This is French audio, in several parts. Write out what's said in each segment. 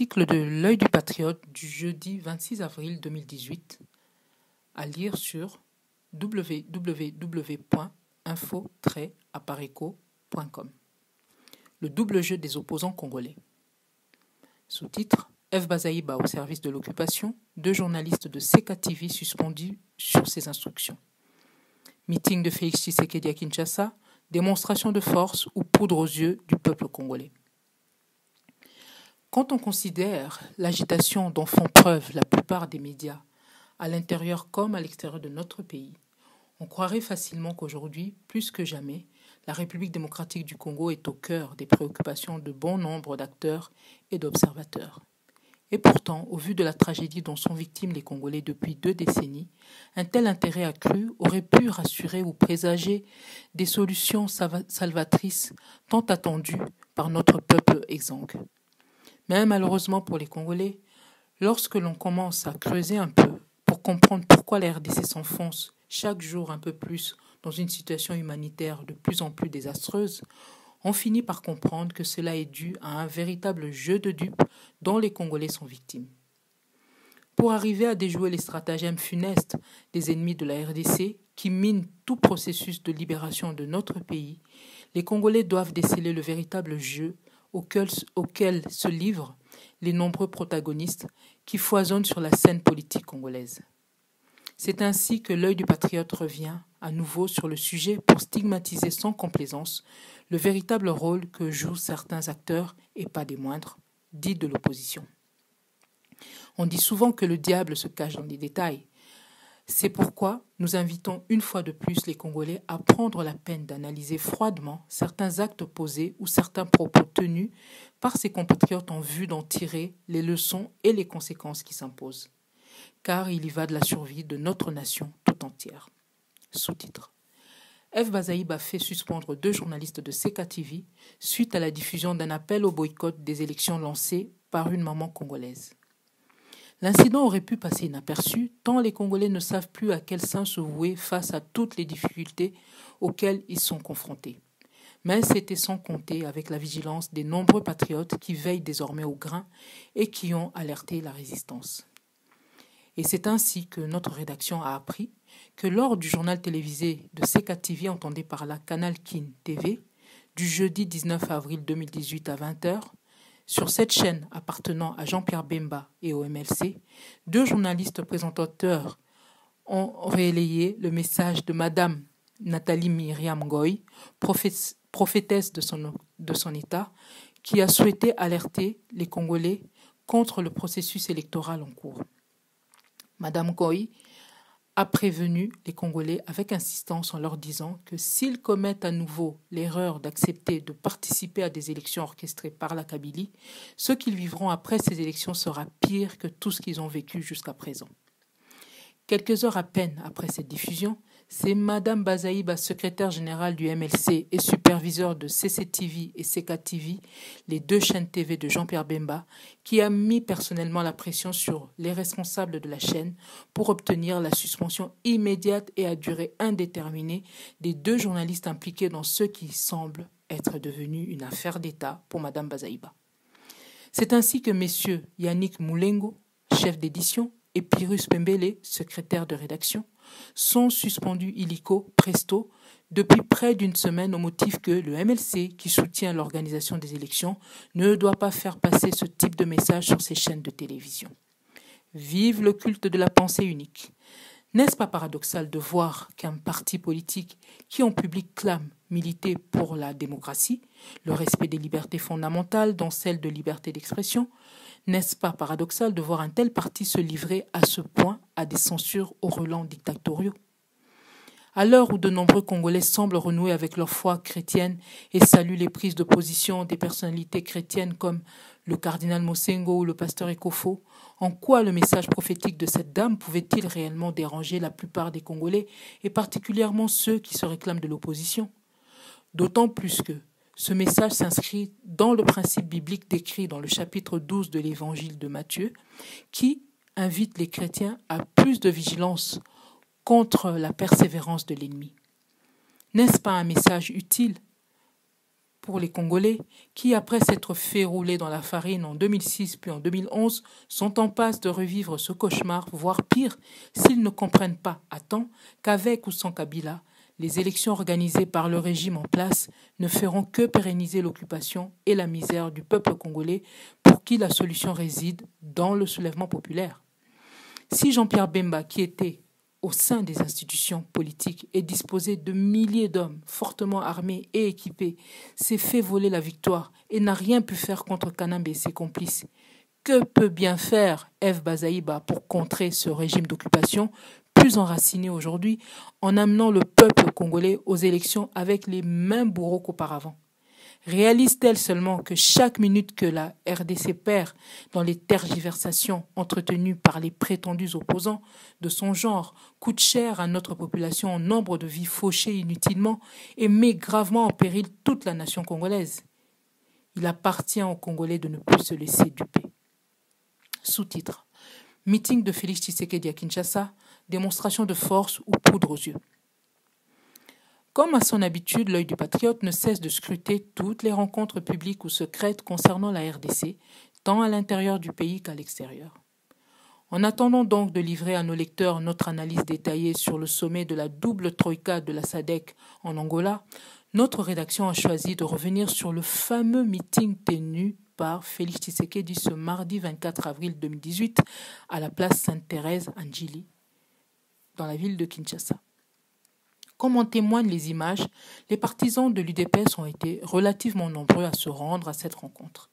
article de L'Œil du Patriote du jeudi 26 avril 2018, à lire sur www.info-apareco.com. Le double jeu des opposants congolais. Sous-titre: F. Bazaïba au service de l'occupation, 2 journalistes de CKTV suspendus sur ses instructions. Meeting de Félix Tshisekedi à Kinshasa, démonstration de force ou poudre aux yeux du peuple congolais. Quand on considère l'agitation dont font preuve la plupart des médias, à l'intérieur comme à l'extérieur de notre pays, on croirait facilement qu'aujourd'hui, plus que jamais, la République démocratique du Congo est au cœur des préoccupations de bon nombre d'acteurs et d'observateurs. Et pourtant, au vu de la tragédie dont sont victimes les Congolais depuis 2 décennies, un tel intérêt accru aurait pu rassurer ou présager des solutions salvatrices tant attendues par notre peuple exsangue. Mais malheureusement pour les Congolais, lorsque l'on commence à creuser un peu pour comprendre pourquoi la RDC s'enfonce chaque jour un peu plus dans une situation humanitaire de plus en plus désastreuse, on finit par comprendre que cela est dû à un véritable jeu de dupes dont les Congolais sont victimes. Pour arriver à déjouer les stratagèmes funestes des ennemis de la RDC qui minent tout processus de libération de notre pays, les Congolais doivent déceler le véritable jeu auquel se livrent les nombreux protagonistes qui foisonnent sur la scène politique congolaise. C'est ainsi que l'œil du patriote revient à nouveau sur le sujet pour stigmatiser sans complaisance le véritable rôle que jouent certains acteurs, et pas des moindres, dits de l'opposition. On dit souvent que le diable se cache dans les détails. C'est pourquoi nous invitons une fois de plus les Congolais à prendre la peine d'analyser froidement certains actes posés ou certains propos tenus par ses compatriotes en vue d'en tirer les leçons et les conséquences qui s'imposent. Car il y va de la survie de notre nation tout entière. Sous-titre: F. Bazaïba fait suspendre 2 journalistes de CKTV suite à la diffusion d'un appel au boycott des élections lancé par une maman congolaise. L'incident aurait pu passer inaperçu tant les Congolais ne savent plus à quel sein se vouer face à toutes les difficultés auxquelles ils sont confrontés. Mais c'était sans compter avec la vigilance des nombreux patriotes qui veillent désormais au grain et qui ont alerté la résistance. Et c'est ainsi que notre rédaction a appris que lors du journal télévisé de CKTV, entendé par la Canal Kin TV, du jeudi 19 avril 2018 à 20h, sur cette chaîne appartenant à Jean-Pierre Bemba et au MLC, 2 journalistes présentateurs ont relayé le message de Madame Nathalie Myriam Ngoy, prophétesse de son État, qui a souhaité alerter les Congolais contre le processus électoral en cours. Madame Ngoy a prévenu les Congolais avec insistance en leur disant que s'ils commettent à nouveau l'erreur d'accepter de participer à des élections orchestrées par la Kabylie, ce qu'ils vivront après ces élections sera pire que tout ce qu'ils ont vécu jusqu'à présent. Quelques heures à peine après cette diffusion, c'est Madame Bazaïba, secrétaire générale du MLC et superviseur de CCTV et CKTV, les 2 chaînes TV de Jean-Pierre Bemba, qui a mis personnellement la pression sur les responsables de la chaîne pour obtenir la suspension immédiate et à durée indéterminée des 2 journalistes impliqués dans ce qui semble être devenu une affaire d'État pour Madame Bazaïba. C'est ainsi que messieurs Yannick Moulengo, chef d'édition, et Pyrrhus Pembele, secrétaire de rédaction, sont suspendus illico presto depuis près d'1 semaine au motif que le MLC, qui soutient l'organisation des élections, ne doit pas faire passer ce type de message sur ses chaînes de télévision. Vive le culte de la pensée unique! N'est-ce pas paradoxal de voir qu'un parti politique qui en public clame militer pour la démocratie, le respect des libertés fondamentales, dont celle de liberté d'expression, n'est-ce pas paradoxal de voir un tel parti se livrer à ce point à des censures aux relents dictatoriaux? À l'heure où de nombreux Congolais semblent renouer avec leur foi chrétienne et saluent les prises de position des personnalités chrétiennes comme le cardinal Mosengo ou le pasteur Ekofo, en quoi le message prophétique de cette dame pouvait-il réellement déranger la plupart des Congolais, et particulièrement ceux qui se réclament de l'opposition? D'autant plus que ce message s'inscrit dans le principe biblique décrit dans le chapitre 12 de l'évangile de Matthieu, qui invite les chrétiens à plus de vigilance contre la persévérance de l'ennemi. N'est-ce pas un message utile Pour les Congolais, qui après s'être fait rouler dans la farine en 2006 puis en 2011, sont en passe de revivre ce cauchemar, voire pire, s'ils ne comprennent pas à temps qu'avec ou sans Kabila, les élections organisées par le régime en place ne feront que pérenniser l'occupation et la misère du peuple congolais pour qui la solution réside dans le soulèvement populaire. Si Jean-Pierre Bemba, qui était au sein des institutions politiques et disposé de milliers d'hommes fortement armés et équipés, s'est fait voler la victoire et n'a rien pu faire contre Kanambe et ses complices, que peut bien faire F. Bazaïba pour contrer ce régime d'occupation plus enraciné aujourd'hui en amenant le peuple congolais aux élections avec les mêmes bourreaux qu'auparavant? Réalise-t-elle seulement que chaque minute que la RDC perd dans les tergiversations entretenues par les prétendus opposants de son genre coûte cher à notre population en nombre de vies fauchées inutilement et met gravement en péril toute la nation congolaise? Il appartient aux Congolais de ne plus se laisser duper. Sous-titre: Meeting de Félix Tshisekedi à Kinshasa, démonstration de force ou poudre aux yeux. Comme à son habitude, l'œil du patriote ne cesse de scruter toutes les rencontres publiques ou secrètes concernant la RDC, tant à l'intérieur du pays qu'à l'extérieur. En attendant donc de livrer à nos lecteurs notre analyse détaillée sur le sommet de la double troïka de la SADC en Angola, notre rédaction a choisi de revenir sur le fameux meeting tenu par Félix Tshisekedi ce mardi 24 avril 2018 à la place Sainte-Thérèse à Njili, dans la ville de Kinshasa. Comme en témoignent les images, les partisans de l'UDPS ont été relativement nombreux à se rendre à cette rencontre.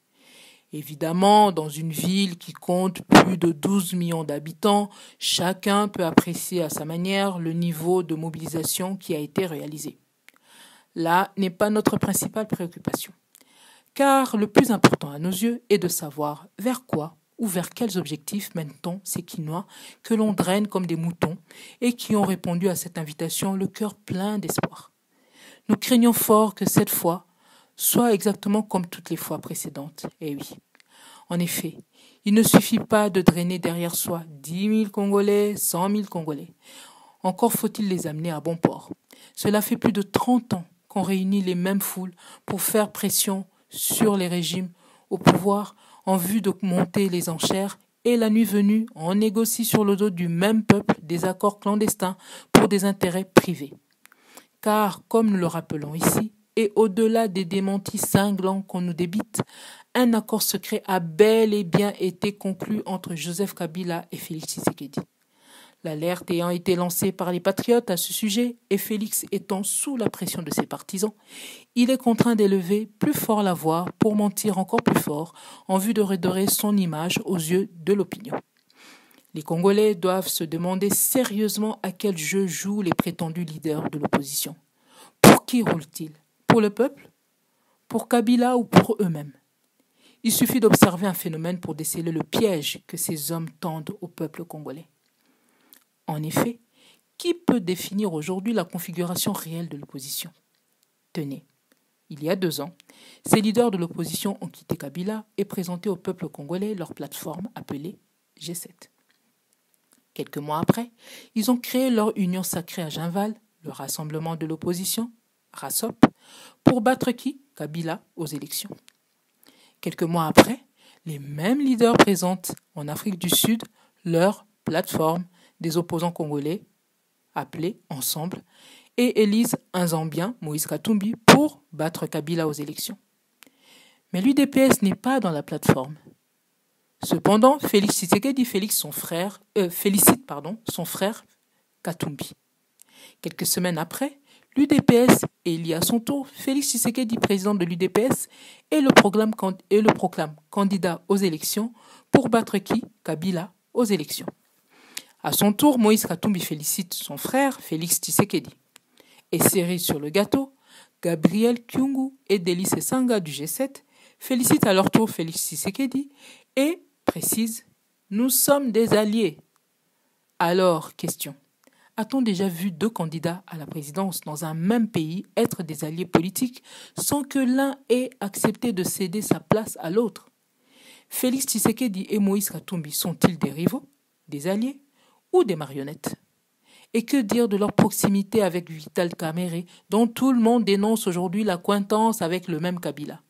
Évidemment, dans une ville qui compte plus de 12 millions d'habitants, chacun peut apprécier à sa manière le niveau de mobilisation qui a été réalisé. Là n'est pas notre principale préoccupation, car le plus important à nos yeux est de savoir vers quoi ou vers quels objectifs mène-t-on ces Quinois que l'on draine comme des moutons et qui ont répondu à cette invitation le cœur plein d'espoir. Nous craignons fort que cette fois soit exactement comme toutes les fois précédentes. Eh oui. En effet, il ne suffit pas de drainer derrière soi 10 000 Congolais, 100 000 Congolais. Encore faut-il les amener à bon port. Cela fait plus de 30 ans qu'on réunit les mêmes foules pour faire pression sur les régimes au pouvoir en vue de monter les enchères, et la nuit venue, on négocie sur le dos du même peuple des accords clandestins pour des intérêts privés. Car, comme nous le rappelons ici, et au-delà des démentis cinglants qu'on nous débite, un accord secret a bel et bien été conclu entre Joseph Kabila et Félix Tshisekedi. L'alerte ayant été lancée par les patriotes à ce sujet, et Félix étant sous la pression de ses partisans, il est contraint d'élever plus fort la voix pour mentir encore plus fort en vue de redorer son image aux yeux de l'opinion. Les Congolais doivent se demander sérieusement à quel jeu jouent les prétendus leaders de l'opposition. Pour qui roulent-ils? Pour le peuple? Pour Kabila ou pour eux-mêmes? Il suffit d'observer un phénomène pour déceler le piège que ces hommes tendent au peuple congolais. En effet, qui peut définir aujourd'hui la configuration réelle de l'opposition? Tenez, il y a 2 ans, ces leaders de l'opposition ont quitté Kabila et présenté au peuple congolais leur plateforme appelée G7. Quelques mois après, ils ont créé leur union sacrée à Ginval, le rassemblement de l'opposition, RASOP, pour battre qui? Kabila aux élections. Quelques mois après, les mêmes leaders présentent en Afrique du Sud leur plateforme des opposants congolais, appelés Ensemble, et élisent un Zambien, Moïse Katumbi, pour battre Kabila aux élections. Mais l'UDPS n'est pas dans la plateforme. Cependant, Félix Tshisekedi félicite son frère Katumbi. Quelques semaines après, l'UDPS élit à son tour Félix Tshisekedi, président de l'UDPS, et le proclame candidat aux élections pour battre qui? Kabila aux élections. À son tour, Moïse Katumbi félicite son frère Félix Tshisekedi. Et cerise sur le gâteau, Gabriel Kyungu et Délice Sanga du G7 félicitent à leur tour Félix Tshisekedi et précisent « Nous sommes des alliés ». Alors, question. A-t-on déjà vu 2 candidats à la présidence dans un même pays être des alliés politiques sans que l'un ait accepté de céder sa place à l'autre? Félix Tshisekedi et Moïse Katumbi sont-ils des rivaux, des alliés ou des marionnettes? Et que dire de leur proximité avec Vital Kamerhe, dont tout le monde dénonce aujourd'hui l'accointance avec le même Kabila?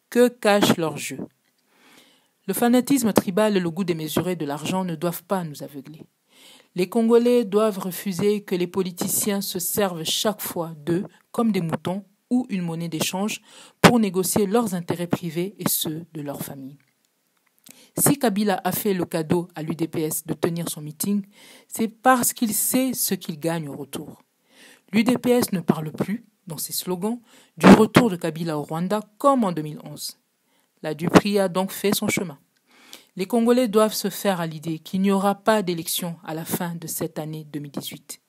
Que cache leur jeu? Le fanatisme tribal et le goût démesuré de l'argent ne doivent pas nous aveugler. Les Congolais doivent refuser que les politiciens se servent chaque fois d'eux comme des moutons ou une monnaie d'échange pour négocier leurs intérêts privés et ceux de leur famille. Si Kabila a fait le cadeau à l'UDPS de tenir son meeting, c'est parce qu'il sait ce qu'il gagne au retour. L'UDPS ne parle plus, dans ses slogans, du retour de Kabila au Rwanda comme en 2011. La Dupri a donc fait son chemin. Les Congolais doivent se faire à l'idée qu'il n'y aura pas d'élection à la fin de cette année 2018.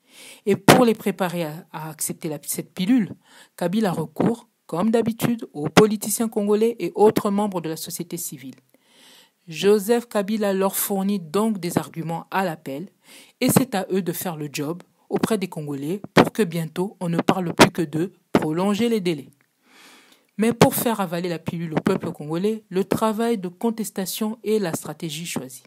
Et pour les préparer à accepter cette pilule, Kabila recourt, comme d'habitude, aux politiciens congolais et autres membres de la société civile. Joseph Kabila leur fournit donc des arguments à l'appel et c'est à eux de faire le job auprès des Congolais pour que bientôt on ne parle plus que d'eux, prolonger les délais. Mais pour faire avaler la pilule au peuple congolais, le travail de contestation est la stratégie choisie.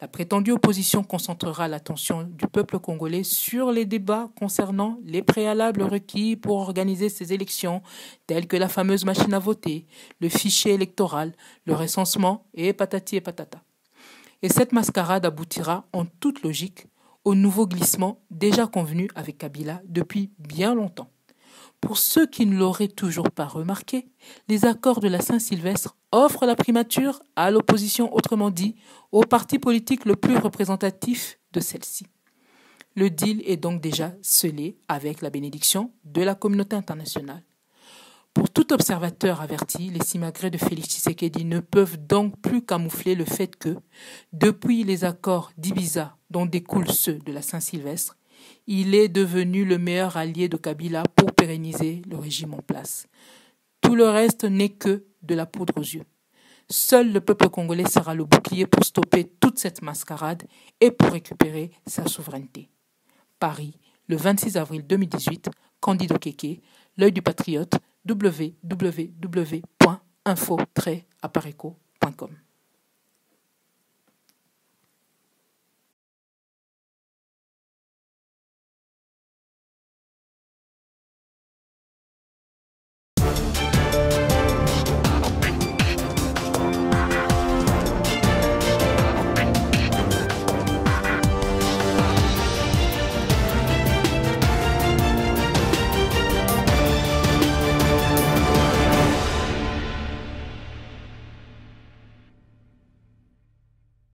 La prétendue opposition concentrera l'attention du peuple congolais sur les débats concernant les préalables requis pour organiser ces élections, tels que la fameuse machine à voter, le fichier électoral, le recensement et patati et patata. Et cette mascarade aboutira, en toute logique, au nouveau glissement déjà convenu avec Kabila depuis bien longtemps. Pour ceux qui ne l'auraient toujours pas remarqué, les accords de la Saint-Sylvestre offrent la primature à l'opposition, autrement dit, au parti politique le plus représentatif de celle-ci. Le deal est donc déjà scellé avec la bénédiction de la communauté internationale. Pour tout observateur averti, les simagrées de Félix Tshisekedi ne peuvent donc plus camoufler le fait que, depuis les accords d'Ibiza dont découlent ceux de la Saint-Sylvestre, il est devenu le meilleur allié de Kabila pour pérenniser le régime en place. Tout le reste n'est que de la poudre aux yeux. Seul le peuple congolais sera le bouclier pour stopper toute cette mascarade et pour récupérer sa souveraineté. Paris, le 26 avril 2018, Candido Keke, L'œil du patriote, www.info-apareco.com.